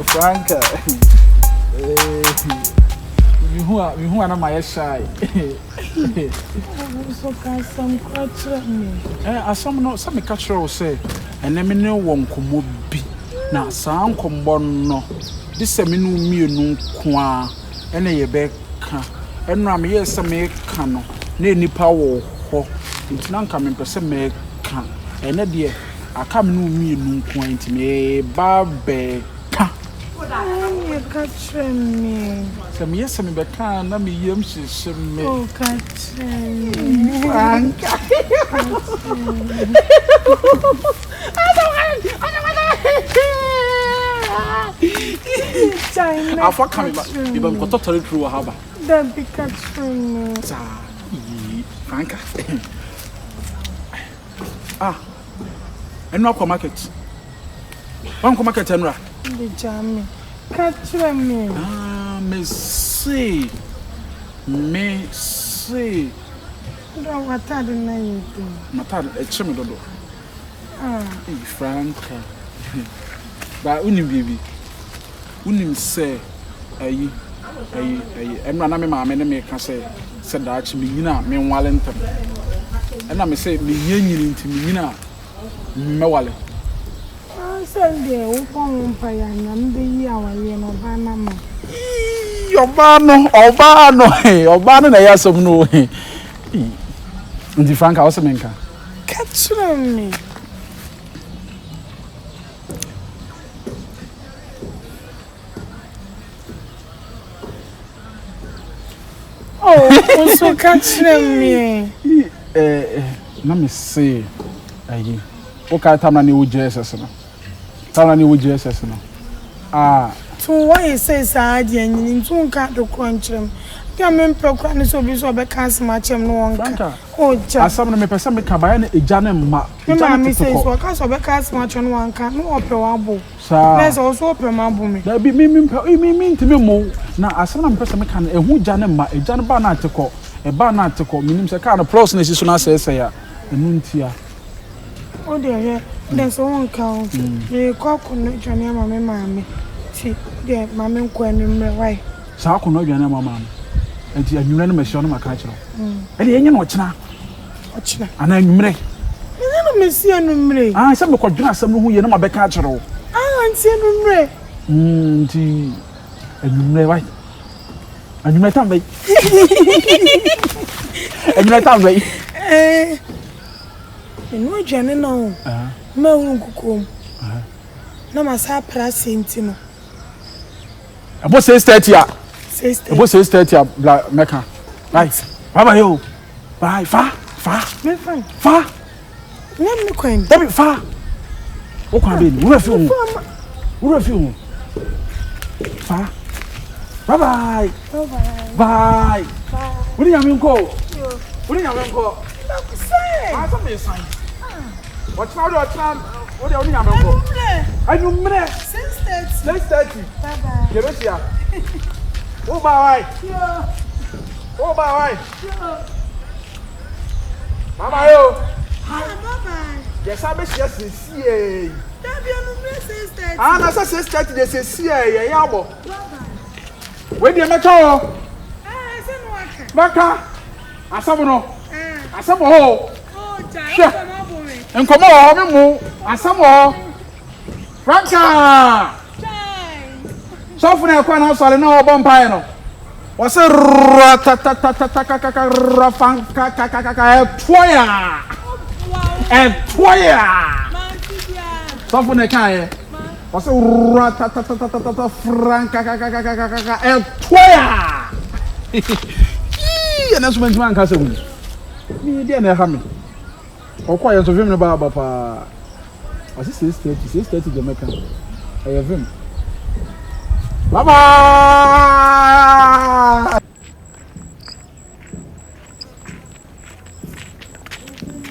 Franka. Who are my shy? So can some catch me. As some catcher will say, and let me know one come be. Now, some come born no. This seminu me no qua, and a becca, and ram yes, some make cano, near nipa wo, it's non coming per se make can, and a dear, I come no me no point me, barbe. You catch me. Some yes, some becca, and me yums me. Oh, catch me. Franka. I thought coming back. You got totally through a harbor. That be catching me. Franka. And no market. One market, Tenra. The jammy. Catch me. Messy. Don't what I didn't know you do. Matar, a chimney. Franka. But unim baby. Unim say, I'm not a mamma, and I can say, said that to me, you know, me Wallington. And I may say, me yin to me, you know, Mewale. Sunday, who come umpire and be our yen of Banama. Obano, I have some no. The Franka also menka. Catch me. Oh, also catch me. Let me see. Okay, time na new Jesus no. So why you say Saadi and you don't cut the crunch them? Come proclaim so be so be cancel my chem no one. Oh, just some me person me kabaya na ejane ma. Me say so cancel be cancel my chem no one can no open wabo. Let's also open mabo me. That be me ntimi mo na asem na me person me kan ehu jane ma ejane ba na ateko e ba na ateko minim se ka na plus na si so na se ya enu ntia. Oh dear, there's one count. The cock no jane ma me mama. See, there mama ko enumre why? Sa ko no jane ma mama. Enti anwumre no mehye no maka kire. E de enye no ochina. Ana anwumre. Enye no mesi anwumre. Se me kodwena asem no hu ye no mabeka kire wo. Anti anwumre. Nti anwumre why? Anwumre tambe. Anwumre tambe. No jane no. Ma hu kukom. Na masa pra sentino. Abo 6:30 a. Abo 6:30 bla meka. Right. Baba yo. Bye. Fa. Me fine. Fa. Nem me kwen. Dabi fa. O kwa be ni. Wo refi wo. Fa. Bye. Bye. Wo ni yame nko. Wo ni yame nko. Say. Asa me sign. What now do try? Wo ni yame nko. Anumre. 6:30. Bye. Yebesia. Oh bye. Oh bye. Mama yo. Bye. Yes, I be see. That be on 6:30. Na say 6:30 dey see e yabo. We dey meto. Say no waka. Baka. Asabo no. Asabo ho. Oh, ja. Come me. Enkomo ho me mu. Asabo ho. Franka. So for na kwa na so na obo mpan no. Wo se Toya. So for na kan ye. Wo se Franka Toya. Na so man kan se wu. Mi dia na ha me. Okwa ye so film no ba pa. Wo se 6:30 Jamaica. I have him. Bye.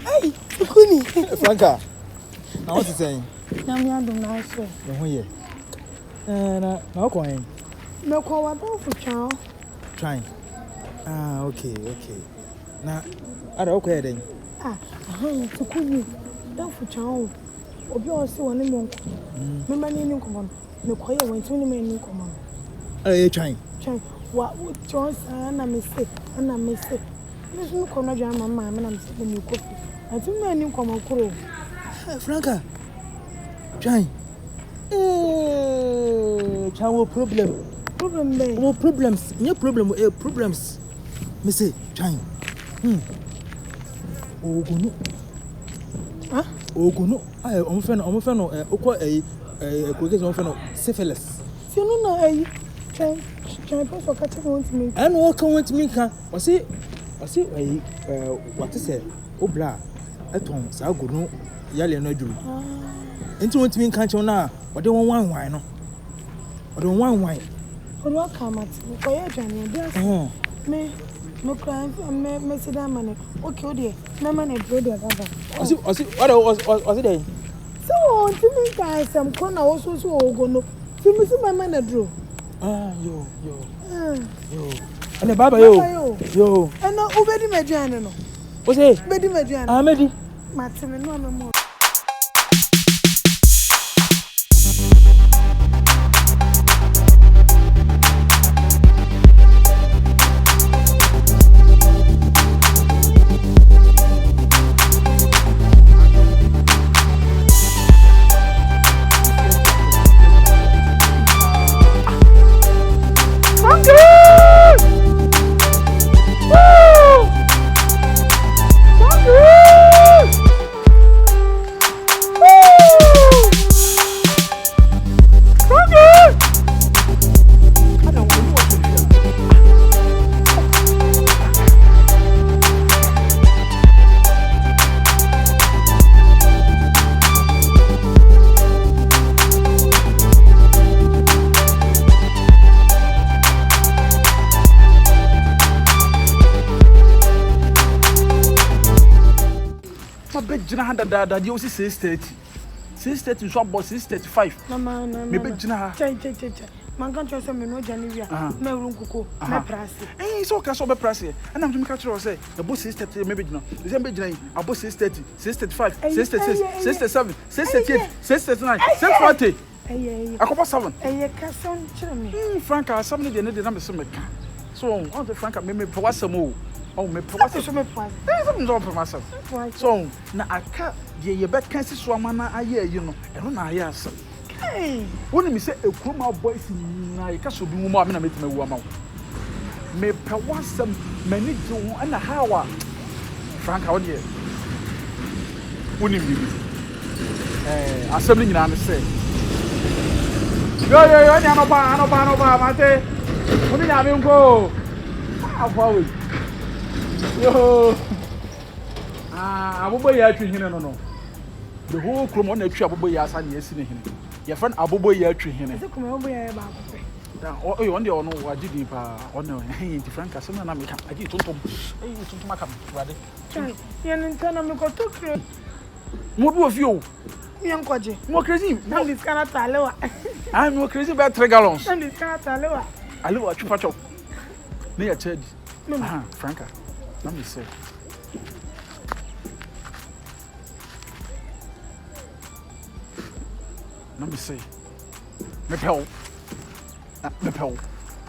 Hey, Kuni. Franka. Now what you saying? Nyamia do na so. No here. Na coin. No kwa wado for chow. Trying. Okay. Na ada okwa then. Kuni. Do for chow. obi o se woni mo nko me mani ni nko me koye won tuni me ni nko Eh twan wa Jones na me se me so ko na dwan mama me na me se me ko fi ati me ni nko kuro Franka twan chawo problem be no problems problems me say twan ogunu ogunu ay o mo fe no okọ ko ke so fe no syphilis ti no na ayi twan so ka tell want me and what can want me kan o say ayi what say obla eton sa ogunu yale no adwuru enti want me kan che na o de won wan no o de wan o do ka mati ko ye dwane dia me cry me sit down man okay o de me man e do de baba o see what there so ti me ka sam ko na wo so ogono ti me si mama na dro yo ane baba yo ana ubedi medwane no o say bedi medwane medi mati me no mo da you see 630 so about 635 mama me be gina ha che man kan chose me no jani wia me runkuko me prase so ka so be prase and am to me ka tro say about 630 me be gina say be gina about 630 635 636 637 638 639 640 akopo 7 ka son kire me Franka 7 de na me so me ka so on the Franka me for wasam o oh me for wasam so me prase some don't for myself so na aka de ye be kan si so amana aye yi no eno na aye asem woni mi say ekroma boys na ye ka so bi mu ma me na metima wu ama me pe wasam mani de wo na hawa Franka woni ye woni mi asem ni nyina ne say yo ni anoba mate woni nya me nko afa we yo abobo ya atwi hene no the whole chrome on atwi abobo ya asa na esi ne hene your friend abobo ya atwi hene se kuma abobo ya ba ko oh on the ono wagidi pa on the Franka so na me ka agi tontom tontom aka wade ye ntana me ko tokre mo bi ofi o ye nkoje mo crazy na this kana talewa mo crazy by 3 gallons na this kana talewa alewa chupa chop ne ya chedi Franka let me say me pel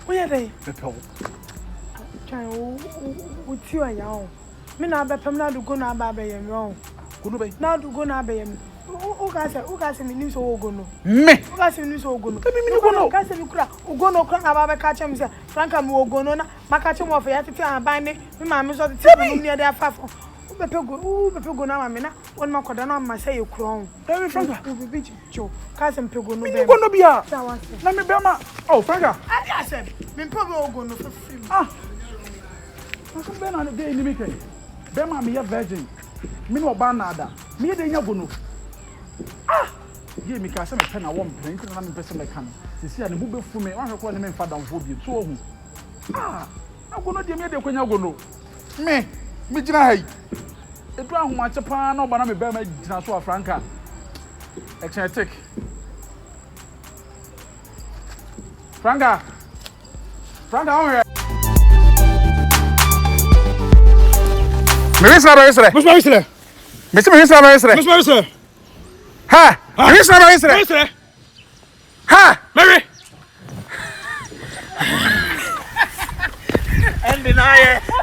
oya dey me pel try o ti o ya o me na be pem na do go na ba be yem o kuno be na do go na be yem o ka se mi ni so ogono me o ka se mi ni so ogono mi ni ogono ka se mi kura ogono kura na ba be ka chem se Franka mi ogono na maka chem of ya tete aban ni me ma me so tete no ni dey afafo u be pego na ma me na won ma koda na ma say ekuro on Franka u be jo ka se pego no be mi ogono bia na me be ma oh Franka adi asem me pego ogono for film Nko be na dey ni me kai be ma me ya virgin me no ba na ada me dey nya gono ye mi ka se me pe na wo mpre nti na me pese me kan sisi ya ne bu be fu me wan hwekọ ne me mfa damfo bi so ohu agono de me dey kwanya gono me gina hai edu ahoma chepa na oba na me be ma gina so Franka exetic Franka how are me sir Mr. Mr. Ha! Listen. Ha! Mary. And deny it.